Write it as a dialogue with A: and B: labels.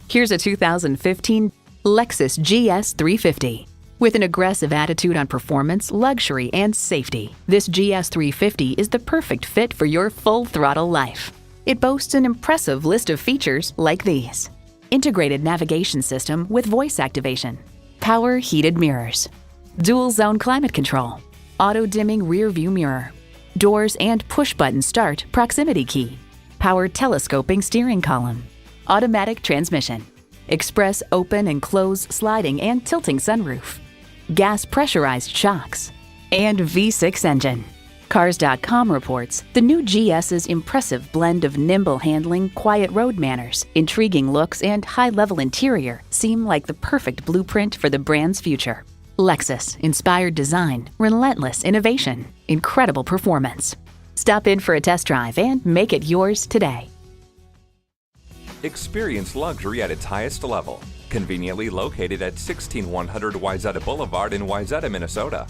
A: Here's a 2015 Lexus GS 350. With an aggressive attitude on performance, luxury, and safety, this GS 350 is the perfect fit for your full-throttle life. It boasts an impressive list of features like these: integrated navigation system with voice activation, power heated mirrors, dual-zone climate control, auto-dimming rear-view mirror, doors and push-button start proximity key, power telescoping steering column, automatic transmission, express open and close sliding and tilting sunroof, gas pressurized shocks, and V6 engine. Cars.com reports the new GS's impressive blend of nimble handling, quiet road manners, intriguing looks, and high-level interior seem like the perfect blueprint for the brand's future. Lexus, inspired design, relentless innovation, incredible performance. Stop in for a test drive and make it yours today.
B: Experience luxury at its highest level. Conveniently located at 16100 Wayzata Boulevard in Wayzata, Minnesota.